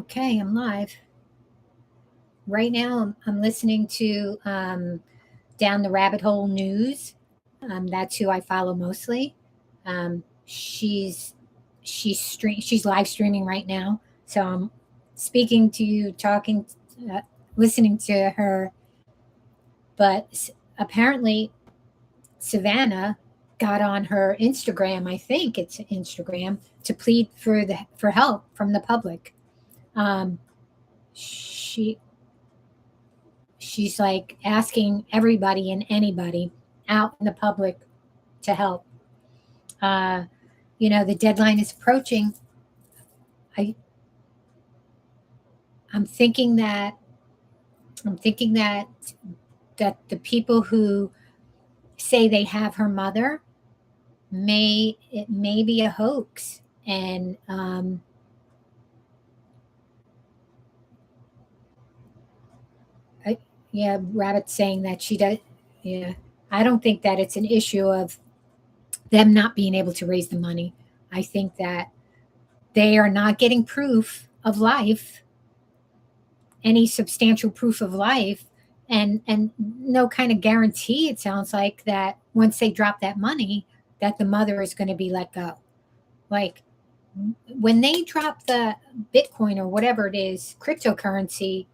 Okay, I'm live. Right now, I'm listening to Down the Rabbit Hole News. That's who I follow mostly. She's live streaming right now, so I'm speaking to you, talking, uh, listening to her. But apparently, Savannah got on her Instagram. I think it's Instagram to plead for help from the public. Um, she she's like asking everybody and anybody out in the public to help. Uh, the deadline is approaching. I I'm thinking that I'm thinking that the people who say they have her mother may be a hoax, and I, yeah, Rabbit saying that she does. Yeah, I don't think that it's an issue of them not being able to raise the money. I think that they are not getting proof of life, any substantial proof of life, and no kind of guarantee, it sounds like, that once they drop that money that the mother is going to be let go. Like, when they drop the Bitcoin or whatever it is, cryptocurrency,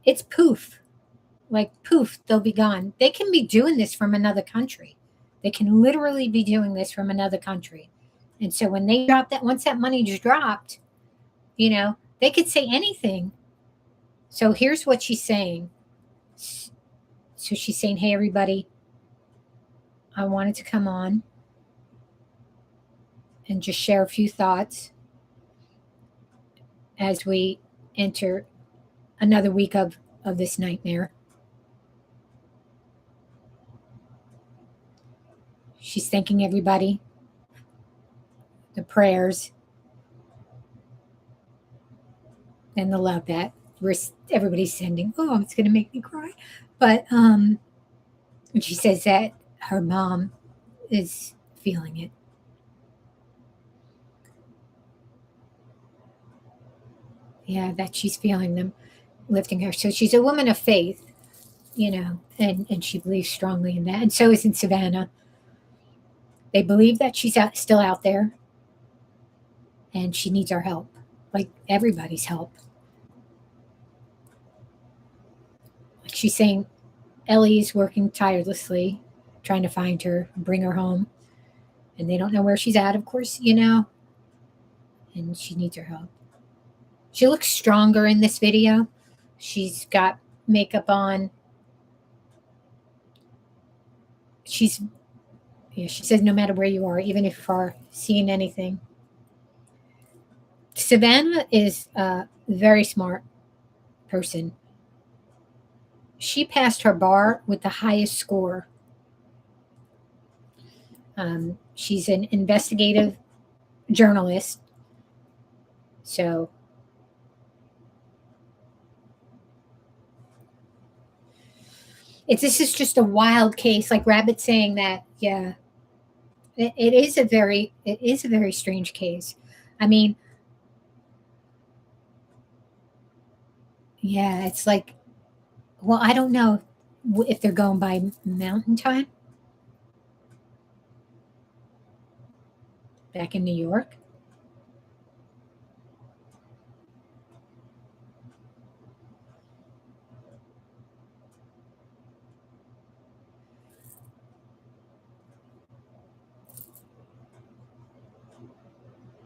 it's poof. Like poof, they'll be gone. They can be doing this from another country. They can literally be doing this from another country. And so when they drop that, once that money is dropped, they could say anything. So here's what she's saying. So she's saying, hey, everybody, I wanted to come on and just share a few thoughts as we enter another week of this nightmare. She's thanking everybody, the prayers, and the love that everybody's sending. Oh, it's going to make me cry. But she says that her mom is feeling it. Yeah, that she's feeling them lifting her. So she's a woman of faith, and she believes strongly in that. And so is in Savannah. They believe that she's still out there, and she needs our help, like everybody's help. Like she's saying, Ellie's working tirelessly, trying to find her, bring her home, and they don't know where she's at, of course, and she needs our help. She looks stronger in this video. She's got makeup on. She says no matter where you are, even if you are seeing anything. Savannah is a very smart person. She passed her bar with the highest score. She's an investigative journalist. So this is just a wild case, like Rabbit saying that, yeah, it is a very strange case. I mean, yeah, it's like, well, I don't know if they're going by mountain time back in New York.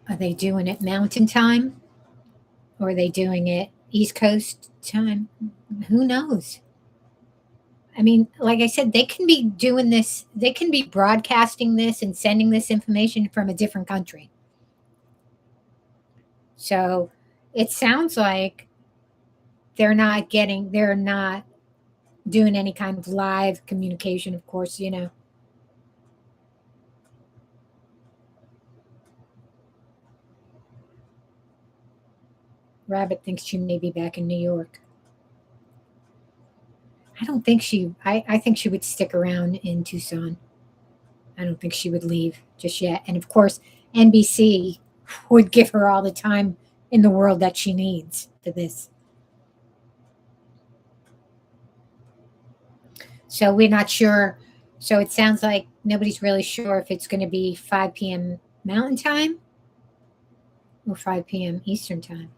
Are they doing it mountain time? Or are they doing it East Coast time? Who knows? I mean, like I said, they can be doing this, they can be broadcasting this and sending this information from a different country. So it sounds like they're not doing any kind of live communication, of course, Rabbit thinks she may be back in New York. I don't think I think she would stick around in Tucson. I don't think she would leave just yet. And of course, NBC would give her all the time in the world that she needs for this. So we're not sure. So it sounds like nobody's really sure if it's going to be 5 p.m. Mountain Time or 5 p.m. Eastern Time.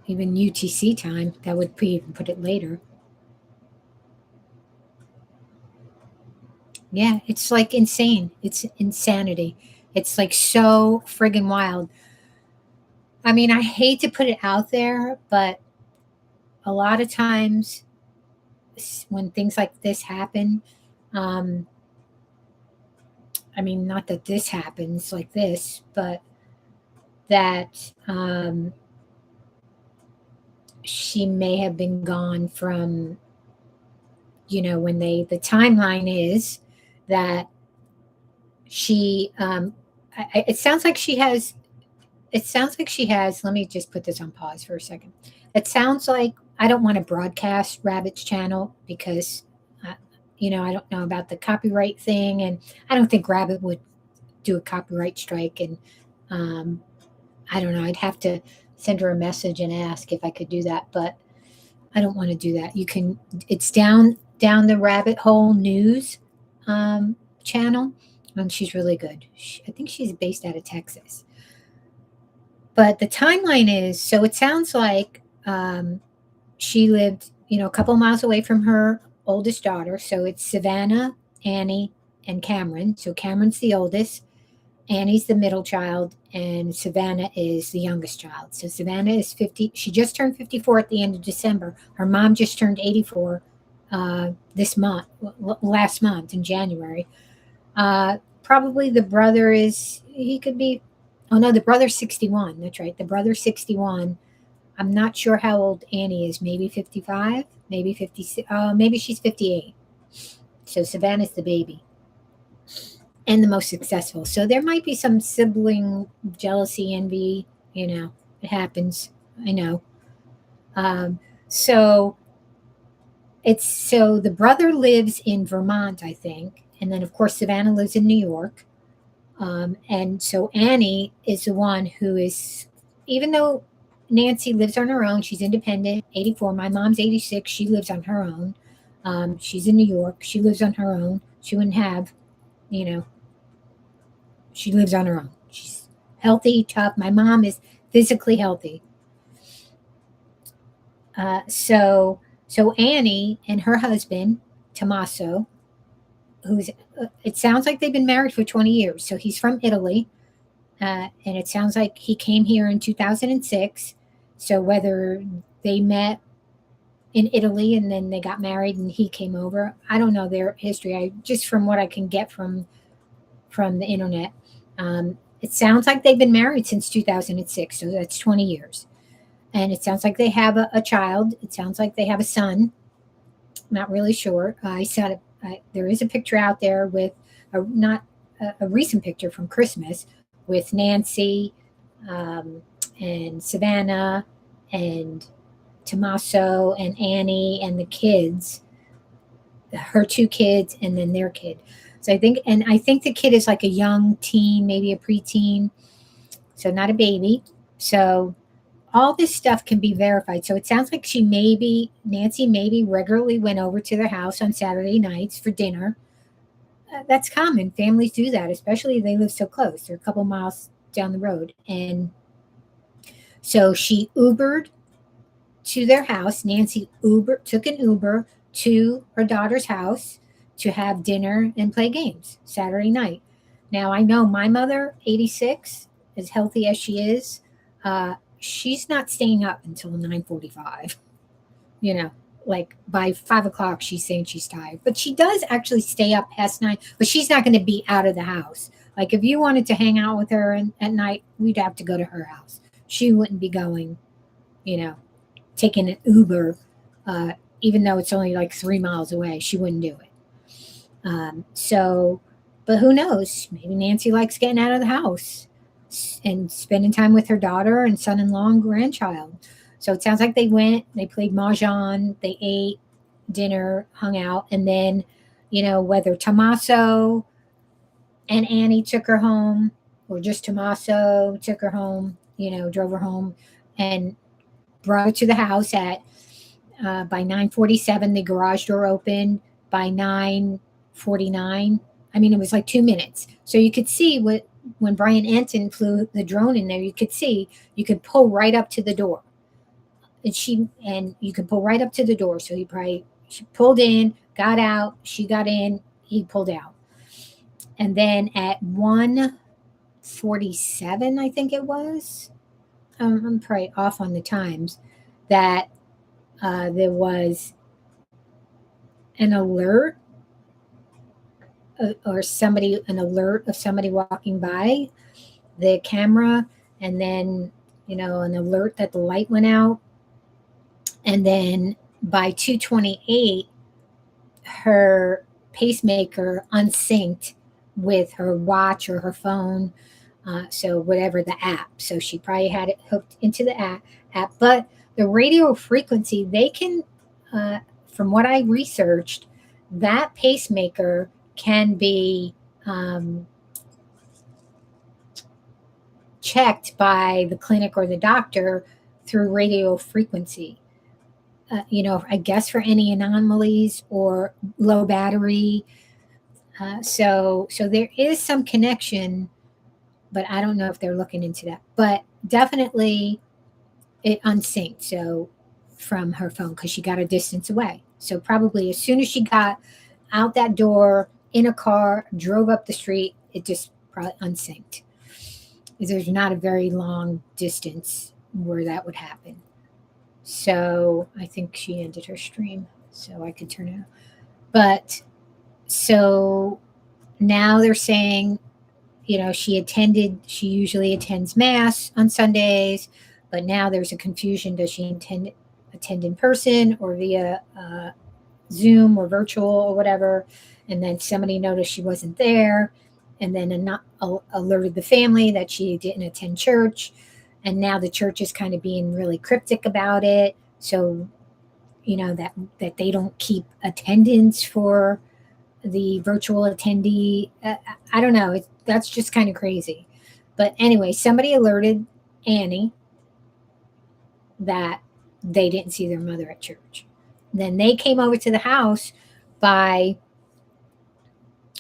Even UTC time, that would even put it later. Yeah, it's like insane. It's insanity. It's like so friggin' wild. I mean, I hate to put it out there, but a lot of times when things like this happen, um, I mean, not that this happens like this, but that she may have been gone from, when the timeline is that she, it sounds like she has, let me just put this on pause for a second. It sounds like I don't want to broadcast Rabbit's channel because, uh, I don't know about the copyright thing. And I don't think Rabbit would do a copyright strike. And um, I don't know. I'd have to send her a message and ask if I could do that. But I don't want to do that. It's down the Rabbit Hole News channel. And she's really good. I think she's based out of Texas. But the timeline is, so it sounds like she lived, a couple miles away from her oldest daughter. So it's Savannah, Annie, and Cameron. So Cameron's the oldest, Annie's the middle child, and Savannah is the youngest child. So Savannah is 50. She just turned 54 at the end of December. Her mom just turned 84 this month, last month in January. Probably the brother he could be, oh no, the brother's 61. That's right. The brother's 61. I'm not sure how old Annie is. Maybe 55, maybe 56. Maybe she's 58. So Savannah's the baby and the most successful. So there might be some sibling jealousy, envy. It happens. I know. Um, so so the brother lives in Vermont, I think, and then of course Savannah lives in New York. And so Annie is the one who is, even though Nancy lives on her own, she's independent, 84. My mom's 86. She lives on her own. She's in New York. She lives on her own. She wouldn't have, you know, she lives on her own. She's healthy, tough. My mom is physically healthy. So Annie and her husband, Tommaso, it sounds like they've been married for 20 years. So he's from Italy. And it sounds like he came here in 2006. So whether they met in Italy and then they got married and he came over, I don't know their history. I just from what I can get from the internet, it sounds like they've been married since 2006. So that's 20 years. And it sounds like they have a child. It sounds like they have a son. Not really sure. I saw there is a picture out there with not a recent picture from Christmas with Nancy and Savannah and Tommaso and Annie and the kids, her two kids, and then their kid. So I think the kid is like a young teen, maybe a preteen, so not a baby. So all this stuff can be verified. So it sounds like Nancy maybe regularly went over to their house on Saturday nights for dinner. That's common. Families do that, especially if they live so close. They're a couple miles down the road. And so she Ubered to their house. Nancy took an Uber to her daughter's house to have dinner and play games Saturday night. Now, I know my mother, 86, as healthy as she is, she's not staying up until 9:45. Like by 5 o'clock, she's saying she's tired. But she does actually stay up past 9, but she's not going to be out of the house. Like if you wanted to hang out with her at night, we'd have to go to her house. She wouldn't be going, taking an Uber, even though it's only like 3 miles away. She wouldn't do it. But who knows? Maybe Nancy likes getting out of the house and spending time with her daughter and son-in-law and grandchild. So it sounds like they played mahjong, they ate dinner, hung out, and then, whether Tommaso and Annie took her home or just Tommaso took her home, drove her home and brought her to the house at by 9:47. The garage door opened by 9:49. I mean, it was like 2 minutes. So you could see when Brian Anton flew the drone in there, you could pull right up to the door. And you could pull right up to the door. So she pulled in, got out, she got in, he pulled out. And then at 1:47, I think it was, I'm probably off on the times, that there was an alert an alert of somebody walking by the camera, and then, an alert that the light went out. And then by 2:28, her pacemaker unsynced with her watch or her phone. So whatever the app. So she probably had it hooked into the app. But the radio frequency, they can, from what I researched, that pacemaker can be checked by the clinic or the doctor through radio frequency. I guess for any anomalies or low battery. So there is some connection, but I don't know if they're looking into that. But definitely it unsynced. So from her phone, because she got a distance away. So probably as soon as she got out that door in a car, drove up the street, it just probably unsynced. There's not a very long distance where that would happen. So I think she ended her stream, so I could turn it on. But so now they're saying, she usually attends mass on Sundays, but now there's a confusion. Does she attend in person or via Zoom or virtual or whatever? And then somebody noticed she wasn't there, and then alerted the family that she didn't attend church. And now the church is kind of being really cryptic about it. So, that they don't keep attendance for the virtual attendee. I don't know. That's just kind of crazy. But anyway, somebody alerted Annie that they didn't see their mother at church. Then they came over to the house by,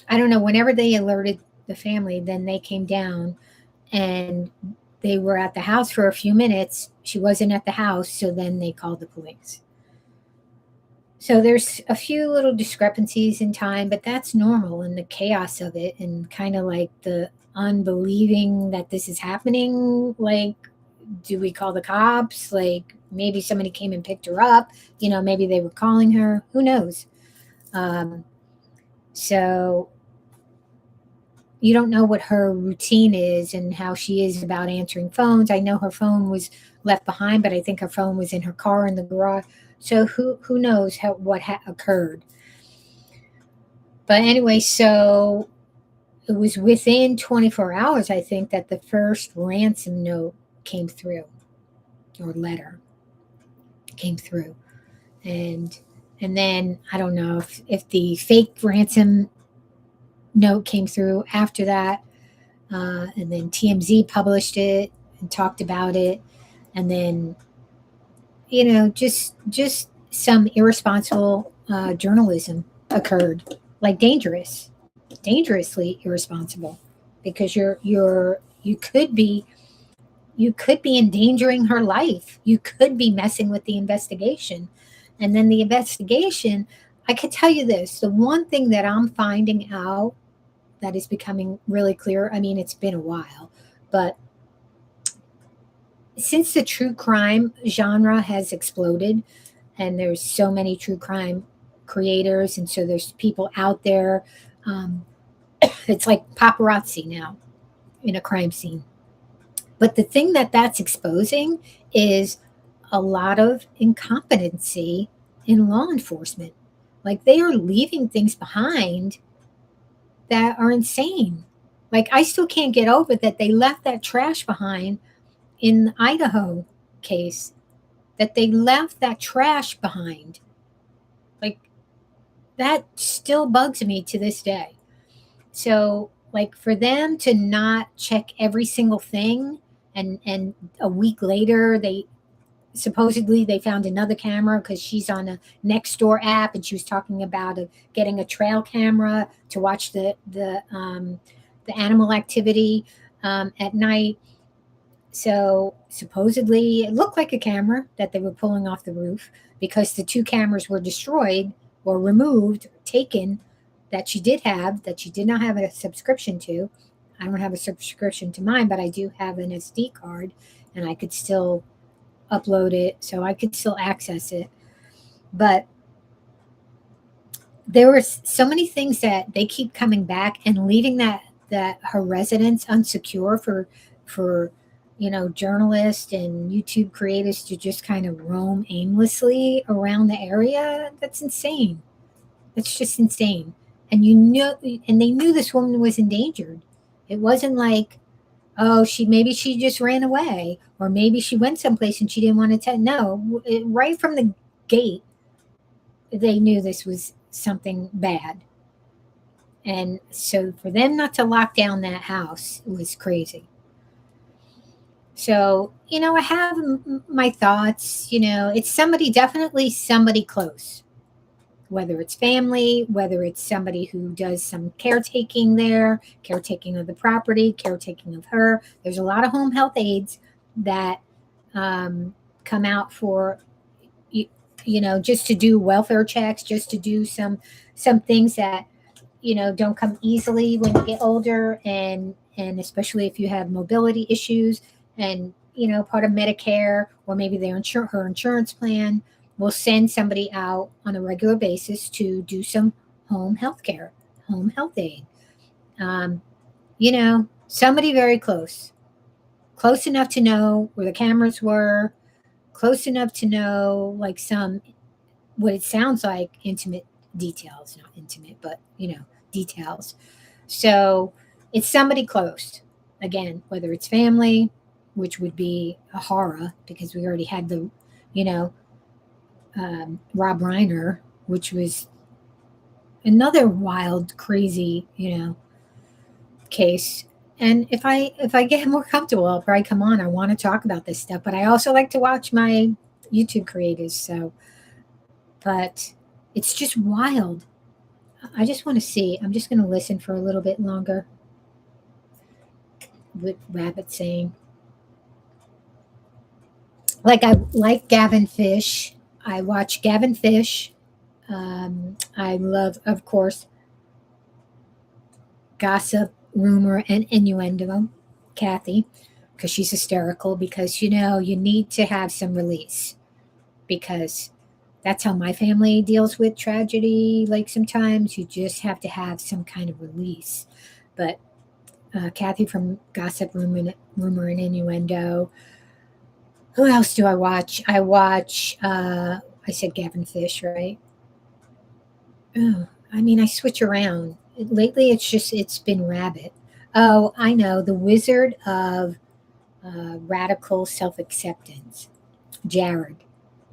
I don't know, whenever they alerted the family, then they came down and they were at the house for a few minutes. She wasn't at the house, so then they called the police. So there's a few little discrepancies in time, but that's normal in the chaos of it, and kind of like the unbelieving that this is happening. Like, do we call the cops? Like, maybe somebody came and picked her up. Maybe they were calling her. Who knows? So you don't know what her routine is and how she is about answering phones. I know her phone was left behind, but I think her phone was in her car in the garage. So who knows what occurred. But anyway, so it was within 24 hours, I think, that the first ransom note came through, or letter came through. And then I don't know if the fake ransom note came through after that, and then TMZ published it and talked about it, and then just some irresponsible journalism occurred, like dangerously irresponsible, because you could be endangering her life. You could be messing with the investigation, and then the investigation. I could tell you this: the one thing that I'm finding out that is becoming really clear. I mean, it's been a while, but since the true crime genre has exploded, and there's so many true crime creators, and so there's people out there, it's like paparazzi now in a crime scene. But the thing that's exposing is a lot of incompetency in law enforcement. Like, they are leaving things behind that are insane. Like, I still can't get over that they left that trash behind in the Idaho case, that they left that trash behind. Like, that still bugs me to this day. So like for them to not check every single thing, and a week later they supposedly they found another camera because she's on a next door app and she was talking about getting a trail camera to watch the animal activity at night. So supposedly it looked like a camera that they were pulling off the roof because the two cameras were destroyed or removed, taken, that she did have, that she did not have a subscription to. I don't have a subscription to mine, but I do have an SD card and I could still upload it, so I could still access it. But there were so many things that they keep coming back and leaving that her residence unsecure for journalists and YouTube creators to just kind of roam aimlessly around the area. That's insane. That's just insane. And and they knew this woman was endangered. It wasn't like, oh, maybe she just ran away, or maybe she went someplace and she didn't want to tell. No, right from the gate, they knew this was something bad. And so for them not to lock down that house was crazy. So, I have my thoughts. It's definitely somebody close, whether it's family, whether it's somebody who does some caretaking there, caretaking of the property, caretaking of her. There's a lot of home health aides that come out for just to do welfare checks, just to do some things that don't come easily when you get older, and especially if you have mobility issues, and part of Medicare, or maybe her insurance plan will send somebody out on a regular basis to do some home health care, home health aid. um, Somebody very close enough to know where the cameras were, close enough to know like some, what it sounds like, intimate details, not intimate, but details. So it's somebody close. Again, whether it's family, which would be a horror because we already had the, you know, Rob Reiner, which was another wild, crazy, case. And if I get more comfortable, I'll probably come on. I want to talk about this stuff, but I also like to watch my YouTube creators. So, but it's just wild. I just want to see. I'm just going to listen for a little bit longer. With Rabbit saying, like, I like Gavin Fish. I watch Gavin Fish. I love, of course, gossip, rumor, and innuendo, Kathy, because she's hysterical. Because you need to have some release, because that's how my family deals with tragedy. Like sometimes you just have to have some kind of release. But Kathy from Gossip, Rumor, and Innuendo. Who else do I watch? I watch. I said Gavin Fish, right? Oh, I mean, I switch around. Lately, it's been Rabbit. Oh, I know, the Wizard of Radical Self Acceptance, Jared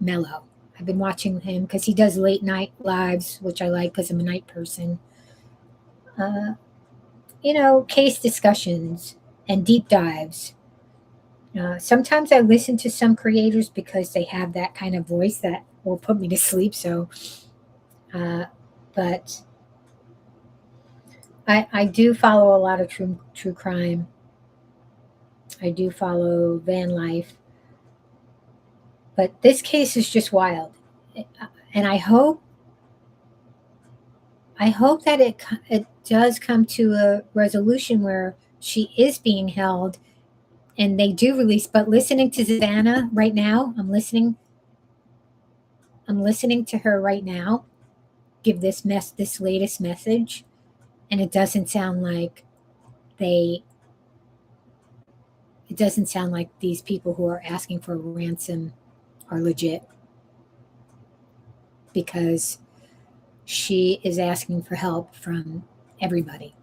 Mello. I've been watching him because he does late night lives, which I like because I'm a night person. Uh, case discussions and deep dives. Sometimes I listen to some creators because they have that kind of voice that will put me to sleep. So, uh, but I do follow a lot of true crime. I do follow van life, but this case is just wild, and I hope that it does come to a resolution where she is being held and they do release. But listening to Savannah right now, I'm listening to her right now give this latest message, and they it doesn't sound like these people who are asking for a ransom are legit, because she is asking for help from everybody.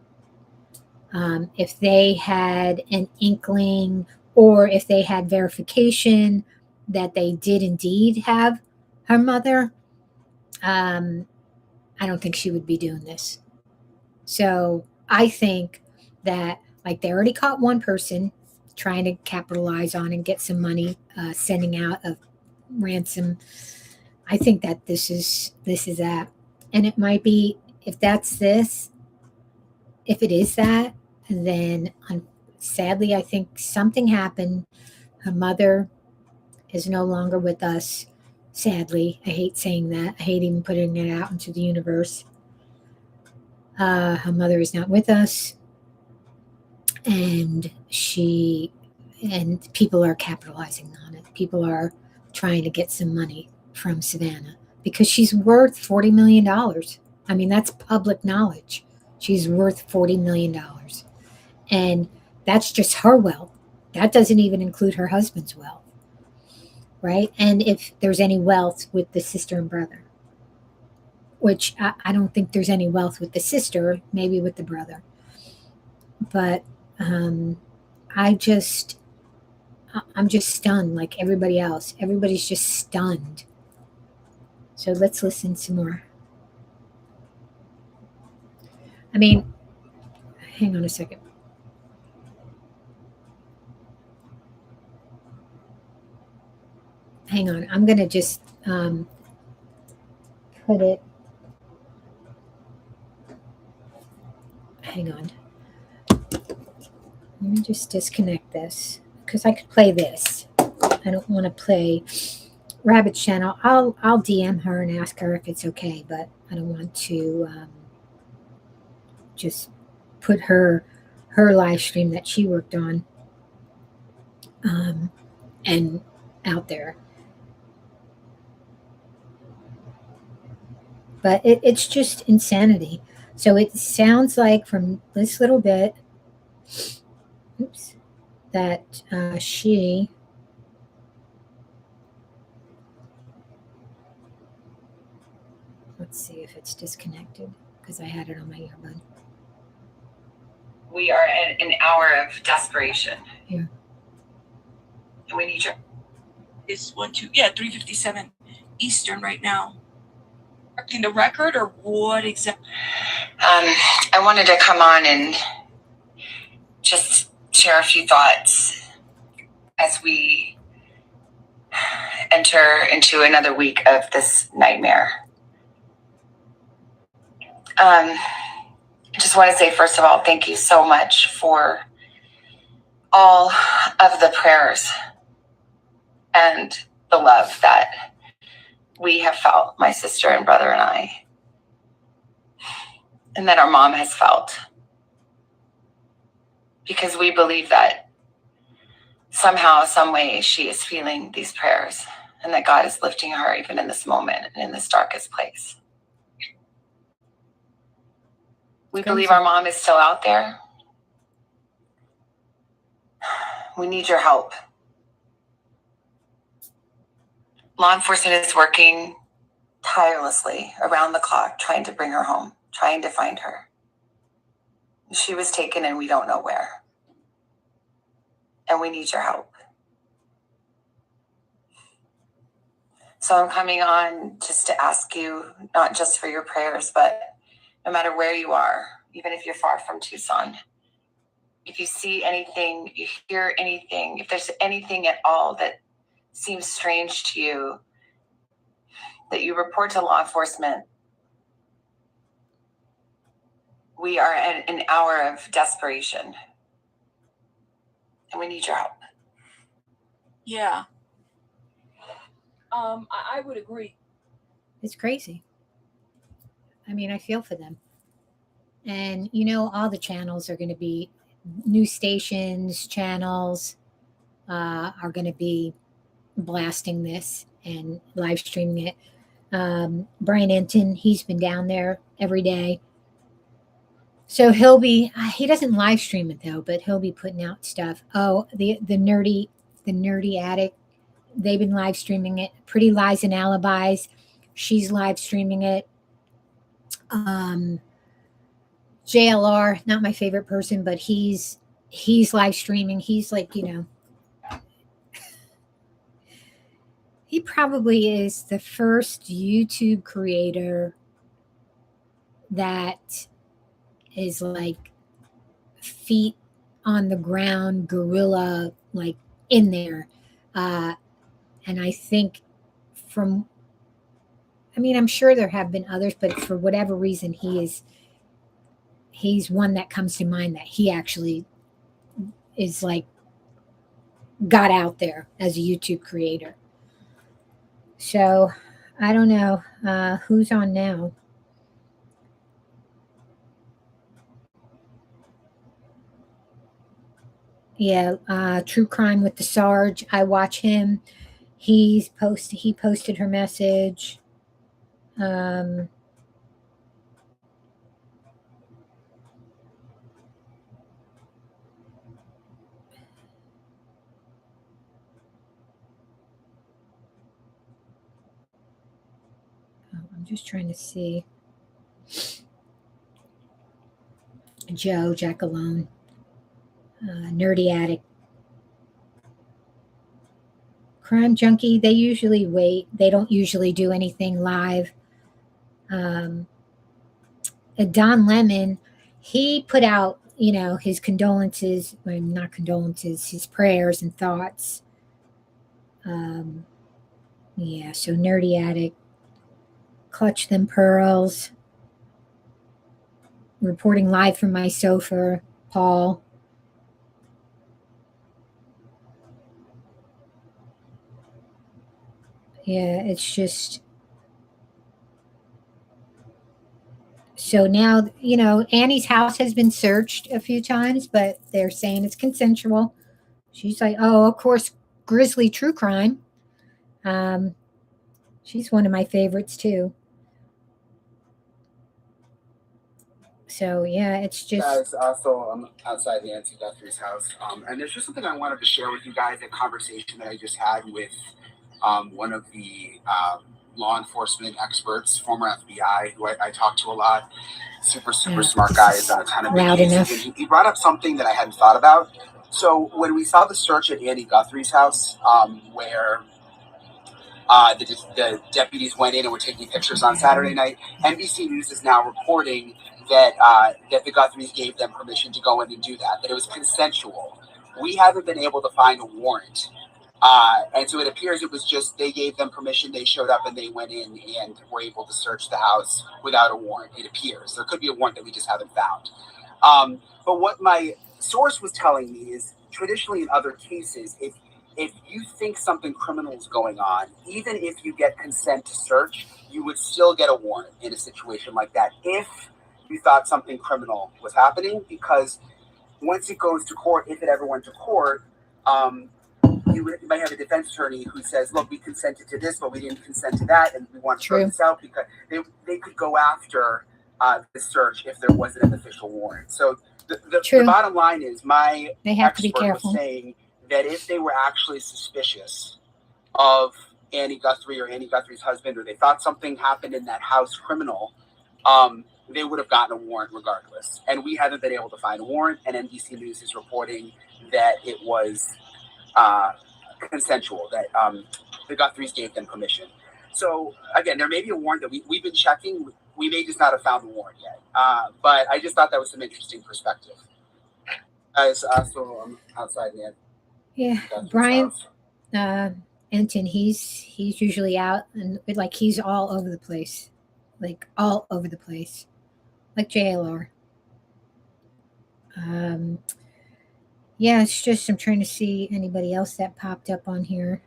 If they had an inkling, or if they had verification that they did indeed have her mother, um, I don't think she would be doing this. So I think that, like, they already caught one person trying to capitalize on and get some money, sending out a ransom. I think that this is that, and it might be, if that's this, if it is that, then sadly, I think something happened. Her mother is no longer with us. Sadly, I hate saying that. I hate even putting it out into the universe. Her mother is not with us, and people are capitalizing on it. People are trying to get some money from Savannah because she's worth $40 million. I mean, that's public knowledge. She's worth $40 million, and that's just her wealth. That doesn't even include her husband's wealth, right? And if there's any wealth with the sister and brother, which I don't think there's any wealth with the sister, maybe with the brother. But um, I just, I'm just stunned like everybody else. Everybody's just stunned. So let's listen some more. I mean, hang on a second. Hang on. I'm going to just put it. Hang on. Let me just disconnect this because I could play this. I don't want to play Rabbit Channel. I'll DM her and ask her if it's okay, but I don't want to just put her live stream that she worked on and out there. But it's just insanity. So it sounds like from this little bit, oops, that she. Let's see if it's disconnected because I had it on my earbud. We are at an hour of desperation. Yeah. And we need your. It's 3:57 Eastern right now. Marking the record or what exactly? I wanted to come on and just share a few thoughts as we enter into another week of this nightmare. I just want to say, first of all, thank you so much for all of the prayers and the love that we have felt, my sister and brother and I, and that our mom has felt. Because we believe that somehow, some way, she is feeling these prayers and that God is lifting her even in this moment and in this darkest place. We believe our mom is still out there. We need your help. Law enforcement is working tirelessly around the clock, trying to bring her home, trying to find her. She was taken and we don't know where. And we need your help. So I'm coming on just to ask you, not just for your prayers, but no matter where you are, even if you're far from Tucson, if you see anything, you hear anything, if there's anything at all that seems strange to you, that you report to law enforcement. We are at an hour of desperation. And we need your help. Yeah. I would agree. It's crazy. I mean, I feel for them. And, all the channels are going to be, news stations, channels are going to be blasting this and live streaming it. Brian Enton, he's been down there every day. So he doesn't live stream it though, but he'll be putting out stuff. Oh, the nerdy addict, they've been live streaming it. Pretty Lies and Alibis, she's live streaming it. JLR, not my favorite person, but he's live streaming. He's like, he probably is the first YouTube creator that is like feet on the ground, gorilla like in there. And I think from, I mean, I'm sure there have been others, but for whatever reason, he's one that comes to mind that he actually is like got out there as a YouTube creator. So I don't know who's on now. Yeah, True Crime with the Sarge. I watch him. He posted her message. Um, I'm just trying to see. Joe, Jack Alone, Nerdy Addict, Crime Junkie. They usually wait. They don't usually do anything live. Um, Don Lemon, he put out, his condolences, well, not condolences, his prayers and thoughts. Yeah, so Nerdy Addict, Clutch Them Pearls, reporting live from my sofa, Paul. Yeah, it's just. So now, Annie's house has been searched a few times, but they're saying it's consensual. She's like, oh, of course, Grizzly True Crime. She's one of my favorites too. So yeah, it's just. Guys, also I'm outside Nancy Guthrie's house, and there's just something I wanted to share with you guys. A conversation that I just had with one of the law enforcement experts, former FBI, who I talk to a lot. Super smart guy. Has done a ton of big cases. And he brought up something that I hadn't thought about. So when we saw the search at Andy Guthrie's house, where the deputies went in and were taking pictures on Saturday night, NBC News is now reporting that the Guthries gave them permission to go in and do that, that it was consensual. We haven't been able to find a warrant. And so it appears it was just they gave them permission, they showed up, and they went in and were able to search the house without a warrant, it appears. There could be a warrant that we just haven't found. But what my source was telling me is traditionally in other cases, if you think something criminal is going on, even if you get consent to search, you would still get a warrant in a situation like that if you thought something criminal was happening, because once it goes to court, if it ever went to court, you might have a defense attorney who says, look, we consented to this, but we didn't consent to that, and we want to throw this out, because they could go after the search if there wasn't an official warrant. So the bottom line is they have to be careful. Was saying that if they were actually suspicious of Annie Guthrie or Annie Guthrie's husband, or they thought something happened in that house criminal, they would have gotten a warrant regardless. And we haven't been able to find a warrant, and NBC News is reporting that it was consensual, that the Guthries gave them permission. So again, there may be a warrant that we've been checking. We may just not have found the warrant yet. But I just thought that was some interesting perspective. Guys, so I'm outside the end. Yeah, Brian Enton, he's usually out, and like he's all over the place, like JLR. Yeah, it's just I'm trying to see anybody else that popped up on here,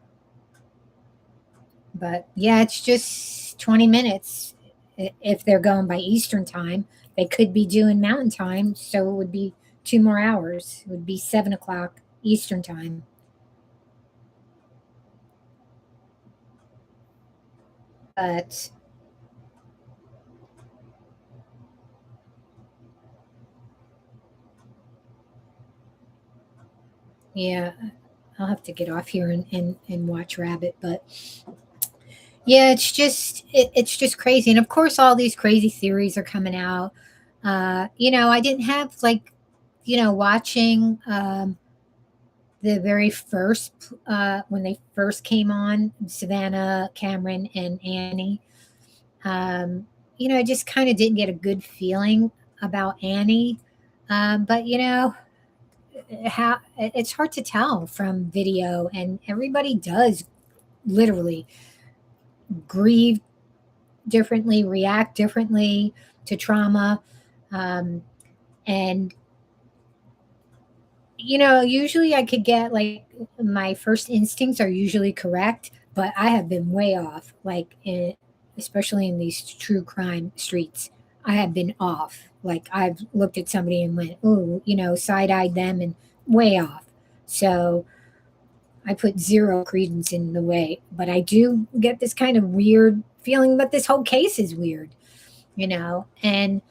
but yeah, it's just 20 minutes. If they're going by Eastern time, they could be doing Mountain time, so it would be 2 more hours. It would be 7 o'clock Eastern time. But yeah, I'll have to get off here and watch Rabbit. But yeah, it's just crazy. And of course, all these crazy theories are coming out. I didn't have watching the very first when they first came on, Savannah, Cameron, and Annie. I just kind of didn't get a good feeling about Annie. But you know, how it's hard to tell from video, and everybody does literally grieve differently, react differently to trauma. Um, and you know, usually I could get like my first instincts are usually correct, but I have been way off, like especially in these true crime streets. I have been off. Like I've looked at somebody and went, "Ooh," you know, side eyed them and way off. So I put zero credence in the way, but I do get this kind of weird feeling that this whole case is weird, you know, and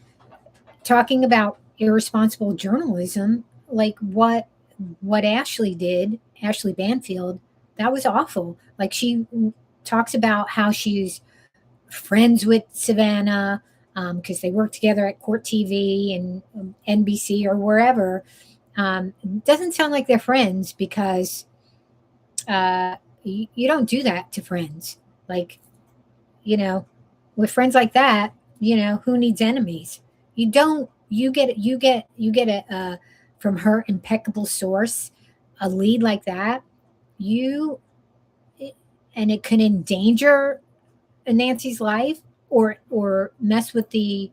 talking about irresponsible journalism, like what Ashley did, Ashley Banfield, that was awful. Like she talks about how she's friends with Savannah because they work together at Court TV and NBC or wherever. Doesn't sound like they're friends because you don't do that to friends. Like, you know, with friends like that, you know, who needs enemies? You don't. You get a from her impeccable source a lead like that. You and it can endanger Nancy's life or mess with the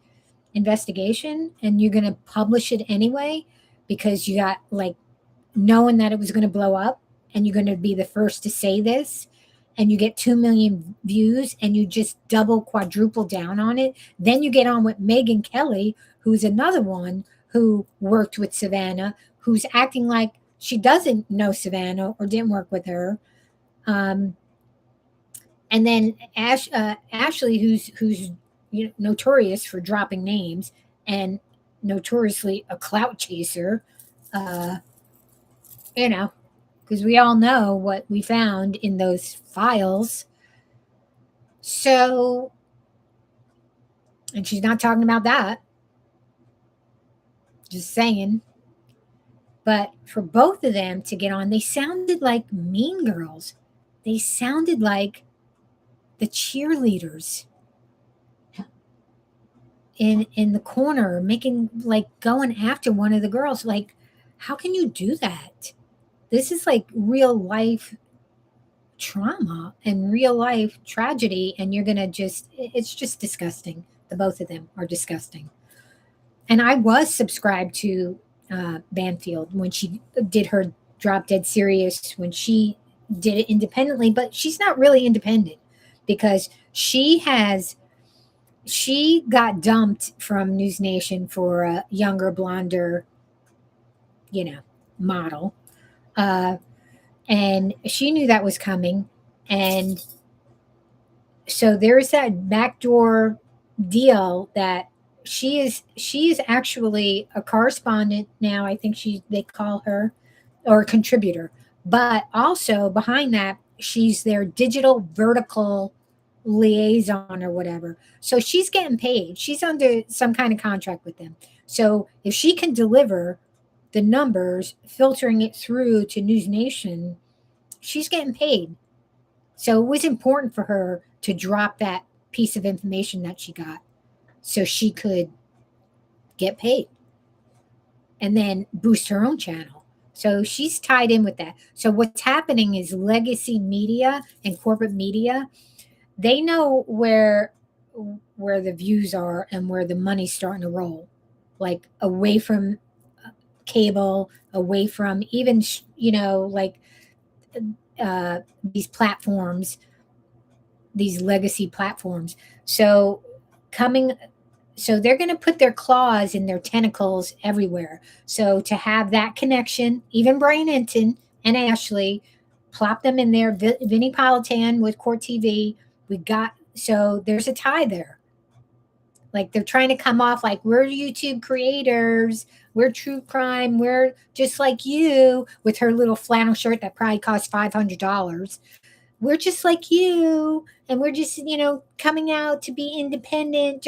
investigation, and you're going to publish it anyway because you got like knowing that it was going to blow up and you're going to be the first to say this and you get 2 million views and you just double quadruple down on it. Then you get on with Megan Kelly, who's another one who worked with Savannah, who's acting like she doesn't know Savannah or didn't work with her. And then Ashley, who's you know, notorious for dropping names and notoriously a clout chaser. You know, because we all know what we found in those files. So, and she's not talking about that. Just saying. But for both of them to get on, they sounded like mean girls. They sounded like the cheerleaders in the corner, making like going after one of the girls. Like, how can you do that? This is like real life trauma and real life tragedy, and you're gonna just it's just disgusting. The both of them are disgusting. And I was subscribed to Banfield when she did her Drop Dead Serious, when she did it independently, but she's not really independent because she got dumped from News Nation for a younger, blonder, you know, model. And she knew that was coming. And so there's that backdoor deal that she is actually a correspondent now. I think they call her or a contributor, but also behind that she's their digital vertical liaison or whatever. So she's getting paid. She's under some kind of contract with them. So if she can deliver the numbers, filtering it through to News Nation, she's getting paid. So it was important for her to drop that piece of information that she got so she could get paid and then boost her own channel. So she's tied in with that. So what's happening is legacy media and corporate media, they know where the views are and where the money's starting to roll, like away from cable, away from even you know, like these platforms, these legacy platforms. So they're going to put their claws and their tentacles everywhere. So to have that connection, even Brian Enton and Ashley, plop them in there. Vinnie Politan with Court TV. So there's a tie there. Like they're trying to come off like we're YouTube creators, we're true crime, we're just like you, with her little flannel shirt that probably cost $500. We're just like you, and we're just, you know, coming out to be independent.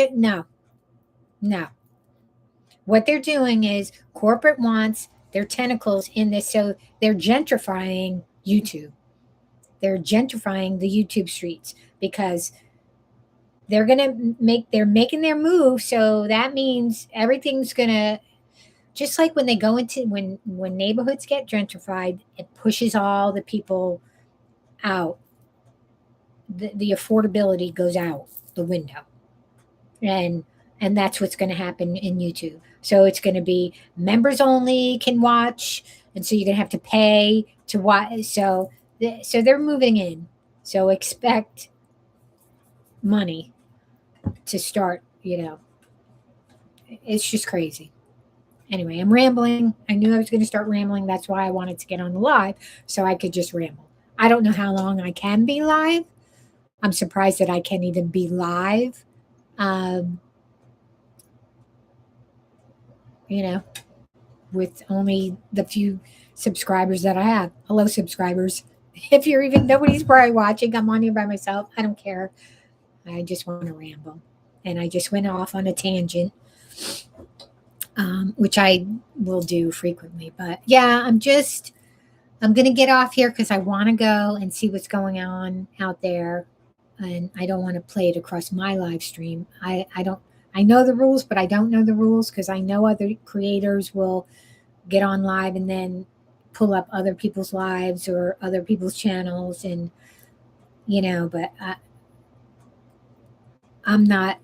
No. What they're doing is corporate wants their tentacles in this, so they're gentrifying YouTube. They're gentrifying the YouTube streets because they're making their move. So that means everything's gonna just like when they go into when neighborhoods get gentrified, it pushes all the people out. The affordability goes out the window, and that's what's going to happen in YouTube. So it's going to be members only can watch, and so you're going to have to pay to watch. So they're moving in. So expect money to start. It's just crazy. Anyway, I'm rambling. I knew I was going to start rambling. That's why I wanted to get on the live so I could just ramble. I don't know how long I can be live. I'm surprised that I can even be live. Um, with only the few subscribers that I have. Hello, subscribers. If you're even nobody's probably watching, I'm on here by myself. I don't care. I just want to ramble. And I just went off on a tangent, which I will do frequently. But yeah, I'm going to get off here because I want to go and see what's going on out there. And I don't want to play it across my live stream. I know the rules, but I don't know the rules because I know other creators will get on live and then pull up other people's lives or other people's channels. And, but I'm not,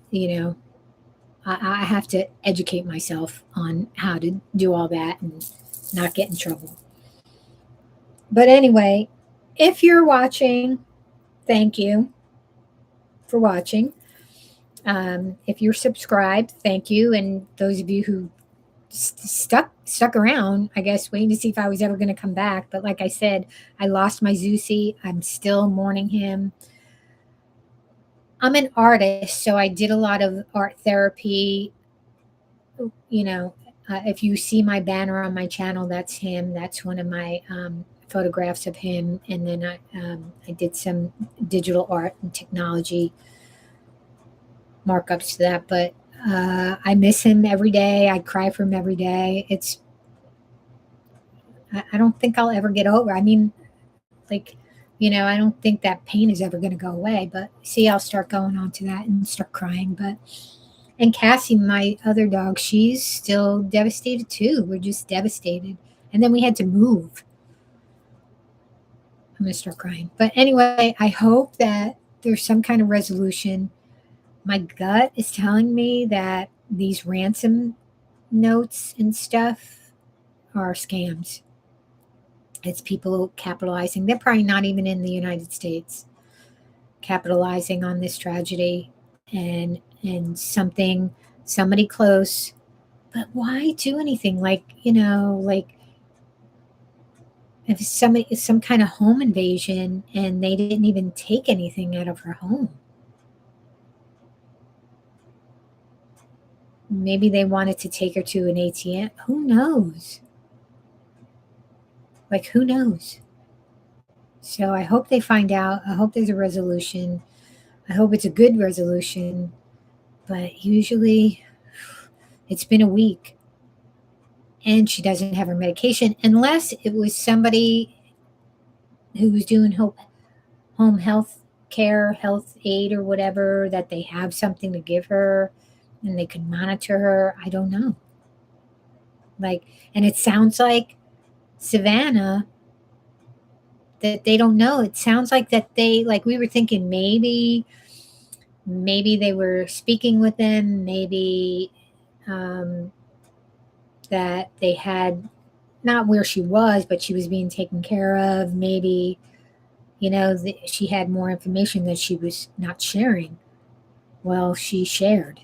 I have to educate myself on how to do all that and not get in trouble. But anyway, if you're watching, thank you for watching. If you're subscribed, thank you. And those of you who stuck around, I guess, waiting to see if I was ever going to come back. But like I said, I lost my Zeusy. I'm still mourning him. I'm an artist, so I did a lot of art therapy. If you see my banner on my channel, that's him. That's one of my photographs of him. And then I did some digital art and technology markups to that. But I miss him every day. I cry for him every day. I don't think I'll ever get over. I mean, I don't think that pain is ever going to go away. But see, I'll start going on to that and start crying. And Cassie, my other dog, she's still devastated too. We're just devastated. And then we had to move. I'm going to start crying. But anyway, I hope that there's some kind of resolution. My gut is telling me that these ransom notes and stuff are scams. It's people capitalizing. They're probably not even in the United States, capitalizing on this tragedy and somebody close. But why do anything? If some kind of home invasion and they didn't even take anything out of her home. Maybe they wanted to take her to an ATM. Who knows? Who knows? So I hope they find out. I hope there's a resolution. I hope it's a good resolution. But usually it's been a week and she doesn't have her medication unless it was somebody who was doing home health care, health aid or whatever, that they have something to give her and they could monitor her. I don't know. And it sounds like Savannah, that they don't know. It sounds like that we were thinking maybe they were speaking with them, maybe that they had, not where she was, but she was being taken care of. Maybe, she had more information that she was not sharing. Well, she shared.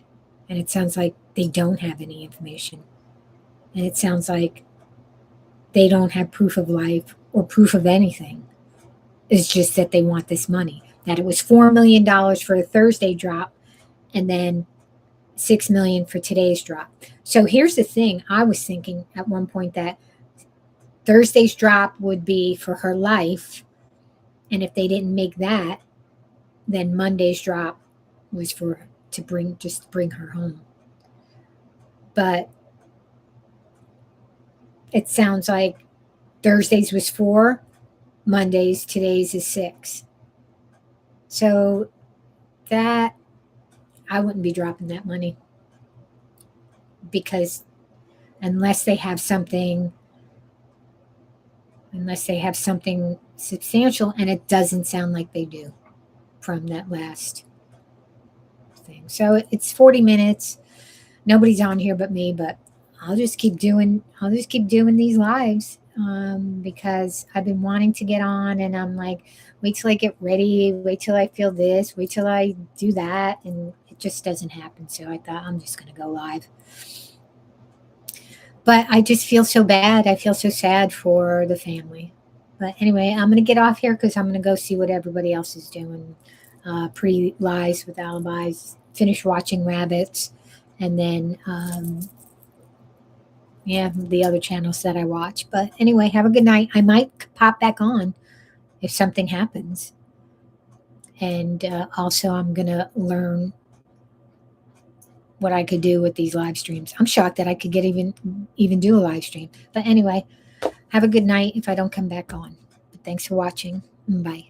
And it sounds like they don't have any information. And it sounds like they don't have proof of life or proof of anything. It's just that they want this money. That it was $4 million for a Thursday drop and then $6 million for today's drop. So here's the thing. I was thinking at one point that Thursday's drop would be for her life. And if they didn't make that, then Monday's drop was to bring her home. But it sounds like Thursday's was 4, Monday's, today's is 6. So that, I wouldn't be dropping that money because unless they have something substantial, and it doesn't sound like they do from that last thing. So it's 40 minutes. Nobody's on here but me, but I'll just keep doing these lives because I've been wanting to get on, and I'm like, wait till I get ready, wait till I feel this, wait till I do that, and it just doesn't happen. So I thought I'm just going to go live. But I just feel so bad. I feel so sad for the family. But anyway, I'm going to get off here because I'm going to go see what everybody else is doing. Pre-lies with alibis, finish watching rabbits, and then the other channels that I watch. But anyway, have a good night. I might pop back on if something happens. And also I'm going to learn what I could do with these live streams. I'm shocked that I could get even do a live stream. But anyway, have a good night if I don't come back on. But thanks for watching. Bye.